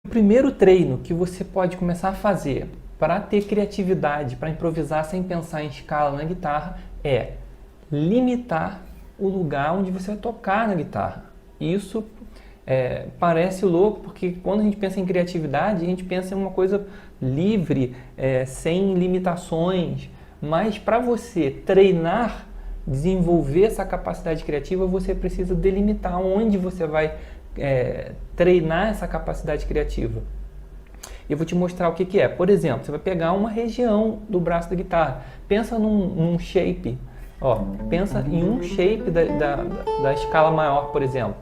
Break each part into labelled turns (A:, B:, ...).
A: O primeiro treino que você pode começar a fazer para ter criatividade, para improvisar sem pensar em escala na guitarra, é limitar o lugar onde você vai tocar na guitarra. Isso parece louco, porque quando a gente pensa em criatividade, a gente pensa em uma coisa livre, sem limitações, mas para você treinar, desenvolver essa capacidade criativa, você precisa delimitar onde você vai treinar essa capacidade criativa. Eu vou te mostrar o que que é. Por exemplo, você vai pegar uma região do braço da guitarra, pensa num shape, ó, pensa em um shape da escala maior, por exemplo.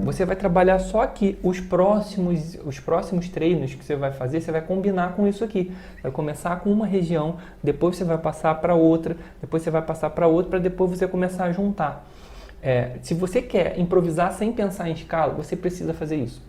A: Você vai trabalhar só aqui. Os próximos treinos que você vai fazer, você vai combinar com isso aqui. Vai começar com uma região, depois você vai passar para outra, depois você vai passar para outra, para depois você começar a juntar. Se você quer improvisar sem pensar em escala, você precisa fazer isso.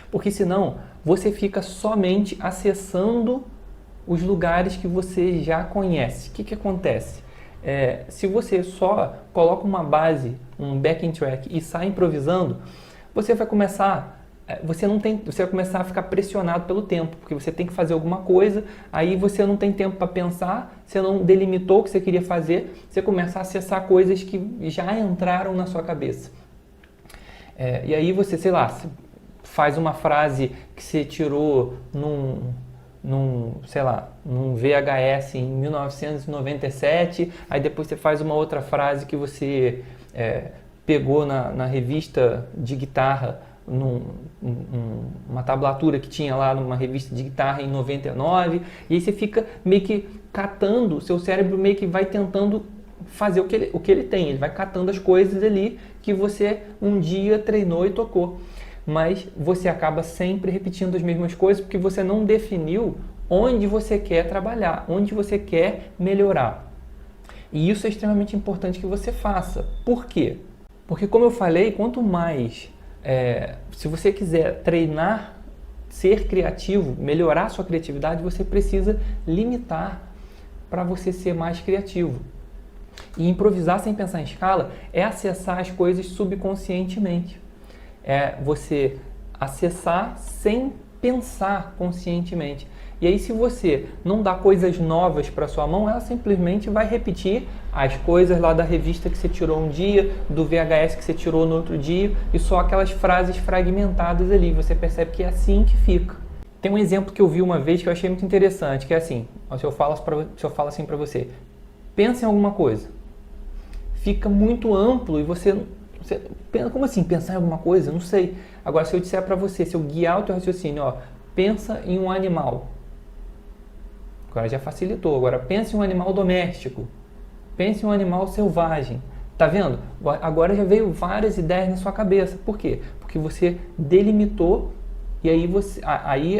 A: Porque senão, você fica somente acessando os lugares que você já conhece. O que que acontece? Se você só coloca uma base, um backing track e sai improvisando, você vai começar a ficar pressionado pelo tempo, porque você tem que fazer alguma coisa, aí você não tem tempo para pensar, você não delimitou o que você queria fazer, você começa a acessar coisas que já entraram na sua cabeça. E aí você, sei lá, faz uma frase que você tirou num VHS em 1997, aí depois você faz uma outra frase que você pegou na revista de guitarra, uma tablatura que tinha lá numa revista de guitarra em 99, e aí você fica meio que catando, seu cérebro meio que vai tentando fazer o que ele tem, ele vai catando as coisas ali que você um dia treinou e tocou. Mas você acaba sempre repetindo as mesmas coisas porque você não definiu onde você quer trabalhar, onde você quer melhorar. E isso é extremamente importante que você faça. Por quê? Porque, como eu falei, quanto mais, se você quiser treinar, ser criativo, melhorar sua criatividade, você precisa limitar para você ser mais criativo. E improvisar sem pensar em escala é acessar as coisas subconscientemente. É você acessar sem pensar conscientemente. E aí, se você não dá coisas novas para sua mão, ela simplesmente vai repetir as coisas lá da revista que você tirou um dia, do VHS que você tirou no outro dia, e só aquelas frases fragmentadas ali. Você percebe que é assim que fica. Tem um exemplo que eu vi uma vez que eu achei muito interessante, que é assim, se eu falo assim para você, pensa em alguma coisa. Fica muito amplo e você como assim, pensar em alguma coisa? Não sei. Agora, se eu disser para você, se eu guiar o teu raciocínio, ó, pensa em um animal. Agora já facilitou. Agora, pense em um animal doméstico. Pense em um animal selvagem. Tá vendo? Agora já veio várias ideias na sua cabeça. Por quê? Porque você delimitou e aí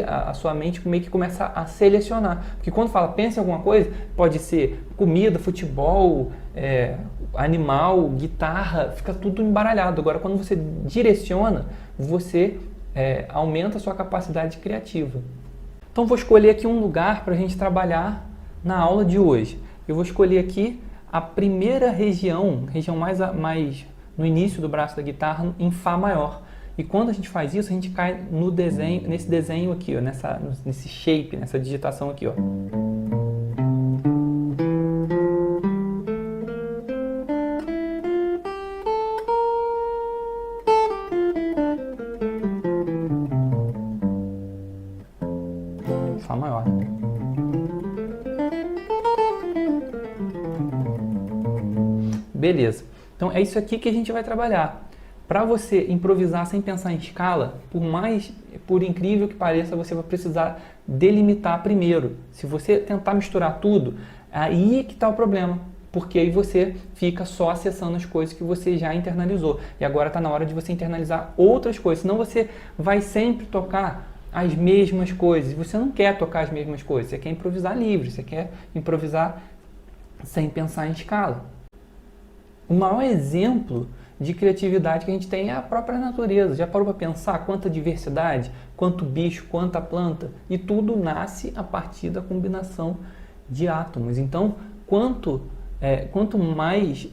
A: a sua mente meio que começa a selecionar. Porque quando fala pense em alguma coisa, pode ser comida, futebol, animal, guitarra, fica tudo embaralhado. Agora, quando você direciona, você aumenta a sua capacidade criativa. Então, vou escolher aqui um lugar para a gente trabalhar na aula de hoje. Eu vou escolher aqui a primeira região mais no início do braço da guitarra, em Fá maior. E quando a gente faz isso, a gente cai nesse desenho aqui, ó, nesse shape, nessa digitação aqui, ó. Fá maior. Beleza. Então é isso aqui que a gente vai trabalhar. Para você improvisar sem pensar em escala, por incrível que pareça, você vai precisar delimitar primeiro. Se você tentar misturar tudo, aí que está o problema. Porque aí você fica só acessando as coisas que você já internalizou. E agora está na hora de você internalizar outras coisas. Senão você vai sempre tocar as mesmas coisas. Você não quer tocar as mesmas coisas. Você quer improvisar livre. Você quer improvisar sem pensar em escala. O maior exemplo de criatividade que a gente tem é a própria natureza. Já parou para pensar quanta diversidade, quanto bicho, quanta planta? E tudo nasce a partir da combinação de átomos. Então, quanto mais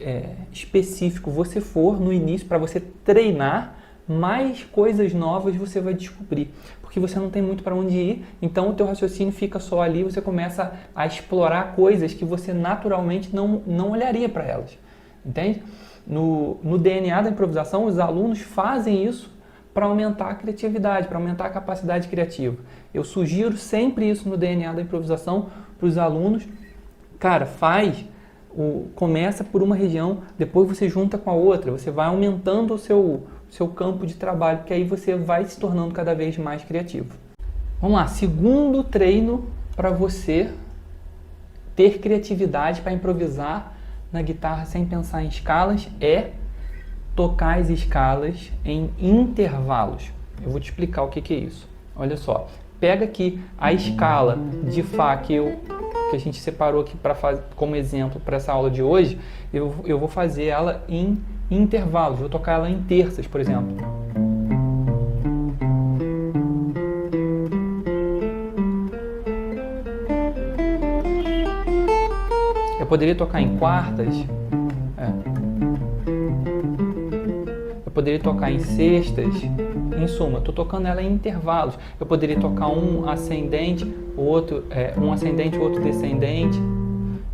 A: específico você for no início, para você treinar, mais coisas novas você vai descobrir, porque você não tem muito para onde ir, então o teu raciocínio fica só ali, você começa a explorar coisas que você naturalmente não olharia para elas, entende? No DNA da improvisação, os alunos fazem isso para aumentar a criatividade, para aumentar a capacidade criativa. Eu sugiro sempre isso no DNA da improvisação para os alunos. Cara, começa por uma região, depois você junta com a outra, você vai aumentando o seu campo de trabalho, que aí você vai se tornando cada vez mais criativo. Vamos lá, segundo treino para você ter criatividade para improvisar na guitarra sem pensar em escalas é tocar as escalas em intervalos. Eu vou te explicar o que é isso. Olha só, pega aqui a escala de Fá que a gente separou aqui como exemplo para essa aula de hoje, eu vou fazer ela em intervalos, vou tocar ela em terças, por exemplo. Eu poderia tocar em quartas, eu poderia tocar em sextas, em suma, estou tocando ela em intervalos. Eu poderia tocar um ascendente, outro descendente,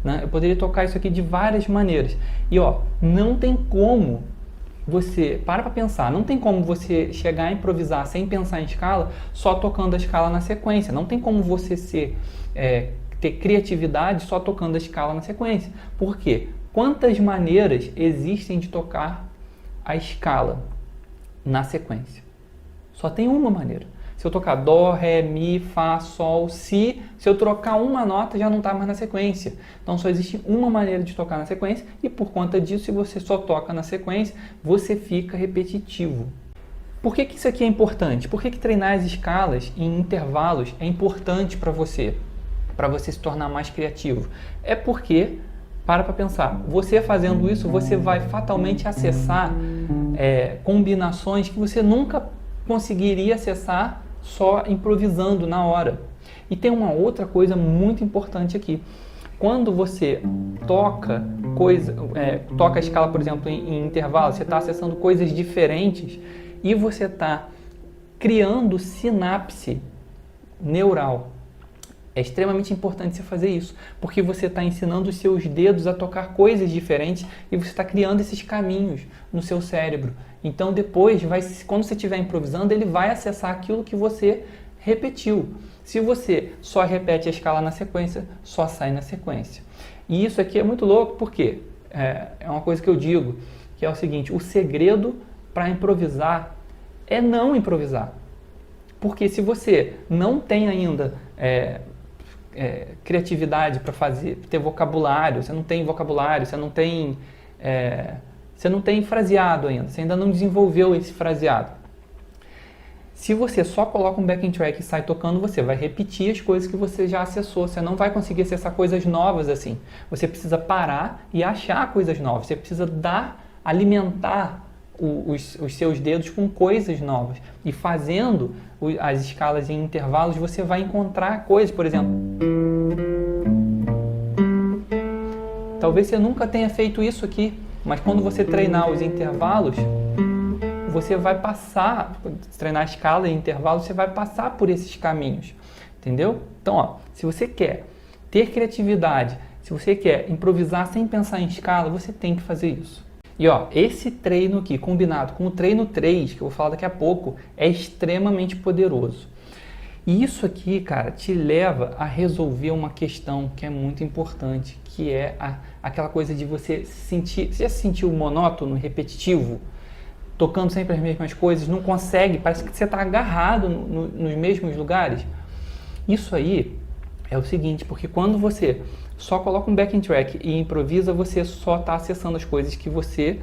A: né? Eu poderia tocar isso aqui de várias maneiras. E ó, não tem como você, para pensar, não tem como você chegar a improvisar sem pensar em escala, só tocando a escala na sequência. Não tem como você ter criatividade só tocando a escala na sequência. Por quê? Quantas maneiras existem de tocar a escala na sequência? Só tem uma maneira. Se eu tocar Dó, Ré, Mi, Fá, Sol, Si, se eu trocar uma nota já não está mais na sequência. Então só existe uma maneira de tocar na sequência e por conta disso, se você só toca na sequência, você fica repetitivo. Por que isso aqui é importante? Por que treinar as escalas em intervalos é importante para você se tornar mais criativo? É porque, para pensar, você fazendo isso, você vai fatalmente acessar combinações que você nunca conseguiria acessar só improvisando na hora. E tem uma outra coisa muito importante aqui. Quando você toca a escala, por exemplo, em intervalo, você está acessando coisas diferentes e você está criando sinapse neural. É extremamente importante você fazer isso, porque você está ensinando os seus dedos a tocar coisas diferentes e você está criando esses caminhos no seu cérebro. Então depois, quando você estiver improvisando, ele vai acessar aquilo que você repetiu. Se você só repete a escala na sequência, só sai na sequência. E isso aqui é muito louco, porque é uma coisa que eu digo, que é o seguinte: o segredo para improvisar é não improvisar. Porque se você não tem ainda criatividade para ter vocabulário, você não tem vocabulário, você não tem fraseado ainda, você ainda não desenvolveu esse fraseado. Se você só coloca um backing track e sai tocando, você vai repetir as coisas que você já acessou, você não vai conseguir acessar coisas novas assim. Você precisa parar e achar coisas novas, você precisa alimentar os seus dedos com coisas novas. E fazendo as escalas em intervalos, você vai encontrar coisas, por exemplo. Talvez você nunca tenha feito isso aqui, mas quando você treinar os intervalos, você vai treinar a escala em intervalos, você vai passar por esses caminhos, entendeu? Então, ó, se você quer ter criatividade, se você quer improvisar sem pensar em escala, você tem que fazer isso. E ó, esse treino aqui, combinado com o treino 3, que eu vou falar daqui a pouco, é extremamente poderoso. E isso aqui, cara, te leva a resolver uma questão que é muito importante, que é aquela coisa de você sentir... Você já se sentiu monótono, repetitivo? Tocando sempre as mesmas coisas, não consegue, parece que você está agarrado nos mesmos lugares. Isso aí é o seguinte, porque quando você só coloca um backing track e improvisa, você só está acessando as coisas que você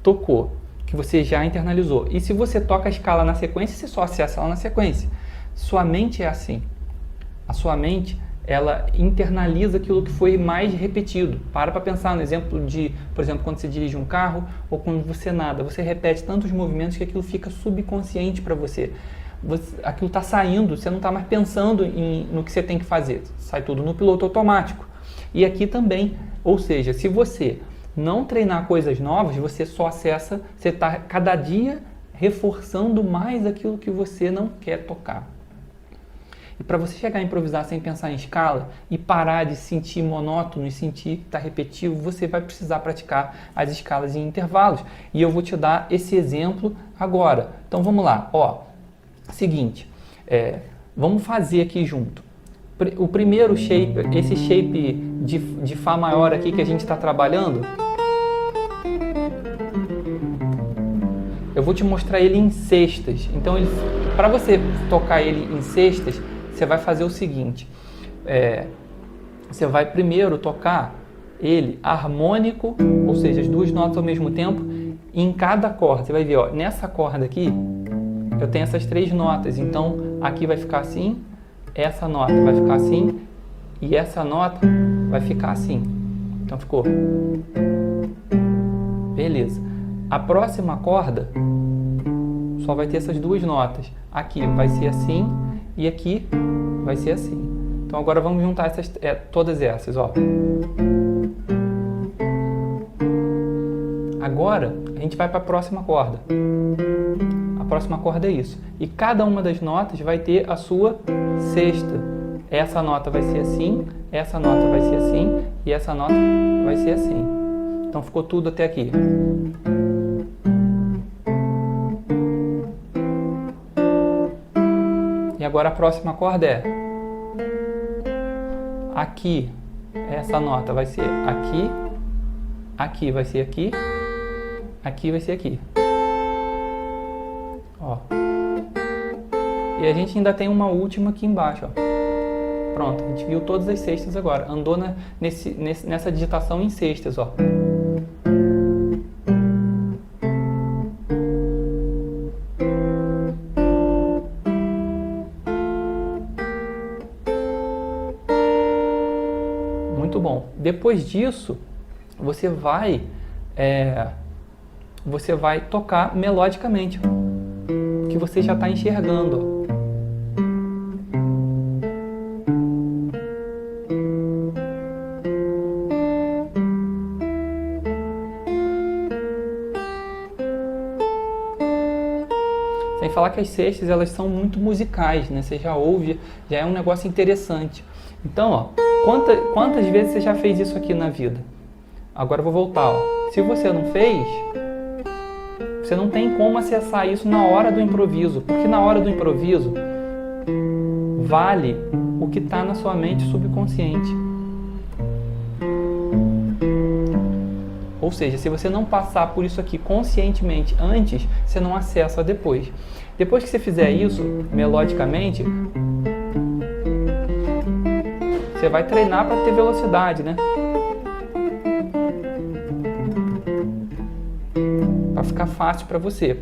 A: tocou, que você já internalizou. E se você toca a escala na sequência, você só acessa ela na sequência. Sua mente é assim. A sua mente, ela internaliza aquilo que foi mais repetido. Para pensar no exemplo de, por exemplo, quando você dirige um carro ou quando você nada. Você repete tantos movimentos que aquilo fica subconsciente para você. Aquilo está saindo, você não está mais pensando no que você tem que fazer. Sai tudo no piloto automático. E aqui também, ou seja, se você não treinar coisas novas, você só acessa, você está cada dia reforçando mais aquilo que você não quer tocar. E para você chegar a improvisar sem pensar em escala e parar de se sentir monótono e sentir que está repetitivo, você vai precisar praticar as escalas em intervalos. E eu vou te dar esse exemplo agora. Então vamos lá. Ó, seguinte, vamos fazer aqui junto. O primeiro shape, esse shape de Fá maior aqui que a gente está trabalhando, eu vou te mostrar ele em sextas. Então, para você tocar ele em sextas, você vai fazer o seguinte. Você vai primeiro tocar ele harmônico, ou seja, as duas notas ao mesmo tempo, em cada corda. Você vai ver, ó, nessa corda aqui, eu tenho essas 3 notas. Então, aqui vai ficar assim, essa nota vai ficar assim, e essa nota vai ficar assim. Então, ficou. Beleza. A próxima corda só vai ter essas 2 notas. Aqui vai ser assim e aqui vai ser assim. Então agora vamos juntar todas essas, ó. Agora a gente vai para a próxima corda. A próxima corda é isso. E cada uma das notas vai ter a sua sexta. Essa nota vai ser assim, essa nota vai ser assim e essa nota vai ser assim. Então ficou tudo até aqui. E agora a próxima corda é aqui, essa nota vai ser aqui, aqui vai ser aqui, aqui vai ser aqui. Ó. E a gente ainda tem uma última aqui embaixo, ó. Pronto, a gente viu todas as sextas agora. Andou nessa digitação em sextas, ó. Muito bom. Depois disso, você vai tocar melodicamente, que você já está enxergando. Sem falar que as sextas, elas são muito musicais, né? Você já ouve, já é um negócio interessante. Então, ó, quantas vezes você já fez isso aqui na vida? Agora eu vou voltar, ó. Se você não fez, você não tem como acessar isso na hora do improviso, porque na hora do improviso vale o que está na sua mente subconsciente. Ou seja, se você não passar por isso aqui conscientemente antes, você não acessa depois. Depois que você fizer isso melodicamente, você vai treinar para ter velocidade, né? Para ficar fácil para você.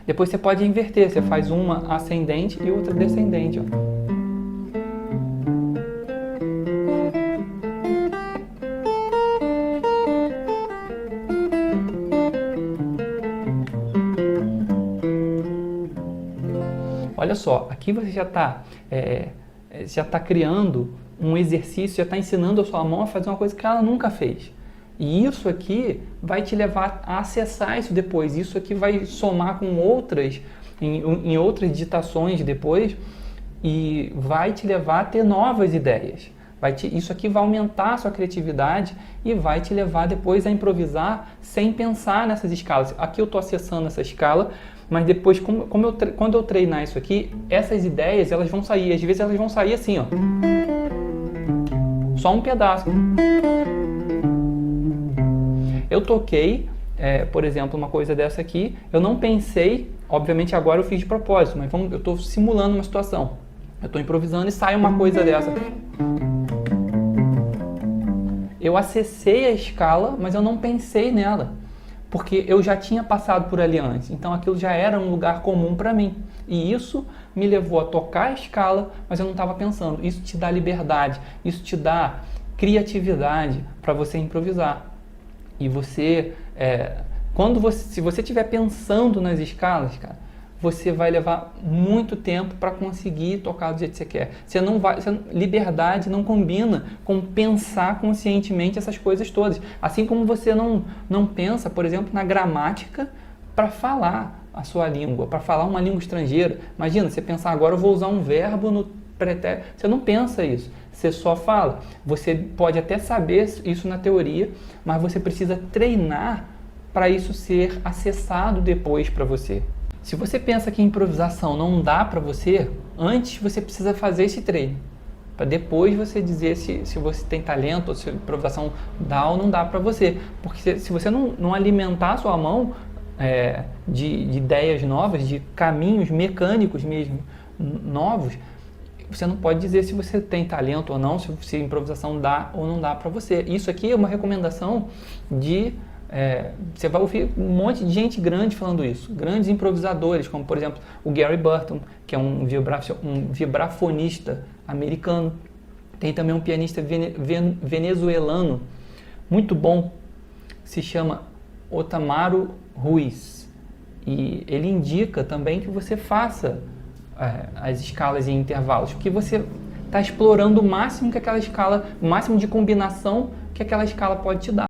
A: Depois você pode inverter, você faz uma ascendente e outra descendente, ó. Olha só, aqui você já está criando um exercício, já está ensinando a sua mão a fazer uma coisa que ela nunca fez. E isso aqui vai te levar a acessar isso depois. Isso aqui vai somar com outras, em outras digitações depois, e vai te levar a ter novas ideias. Isso aqui vai aumentar a sua criatividade e vai te levar depois a improvisar sem pensar nessas escalas. Aqui eu estou acessando essa escala, mas depois, quando eu treinar isso aqui, essas ideias elas vão sair. Às vezes elas vão sair assim, ó. Só um pedaço. Eu toquei, por exemplo, uma coisa dessa aqui. Eu não pensei, obviamente agora eu fiz de propósito, mas eu estou simulando uma situação. Eu estou improvisando e sai uma coisa dessa. Eu acessei a escala, mas eu não pensei nela, porque eu já tinha passado por ali antes. Então aquilo já era um lugar comum para mim. E isso me levou a tocar a escala, mas eu não estava pensando. Isso te dá liberdade, isso te dá criatividade para você improvisar. E você, se você estiver pensando nas escalas, cara, você vai levar muito tempo para conseguir tocar do jeito que você quer. Liberdade não combina com pensar conscientemente essas coisas todas. Assim como você não pensa, por exemplo, na gramática para falar. a sua língua, para falar uma língua estrangeira. Imagina, você pensar agora, eu vou usar um verbo no pretérito. Você não pensa isso, você só fala. Você pode até saber isso na teoria, mas você precisa treinar para isso ser acessado depois para você. Se você pensa que improvisação não dá para você, antes você precisa fazer esse treino, para depois você dizer se você tem talento ou se a improvisação dá ou não dá para você. Porque se você não alimentar a sua mão de ideias novas, de caminhos mecânicos mesmo novos, você não pode dizer se você tem talento ou não, se a improvisação dá ou não dá para você. Isso aqui é uma recomendação de... você vai ouvir um monte de gente grande falando isso, grandes improvisadores, como por exemplo o Gary Burton, que é um vibrafonista americano. Tem também um pianista venezuelano muito bom, se chama Otamaro Ruiz, e ele indica também que você faça as escalas em intervalos, porque você está explorando o máximo que aquela escala, o máximo de combinação que aquela escala pode te dar.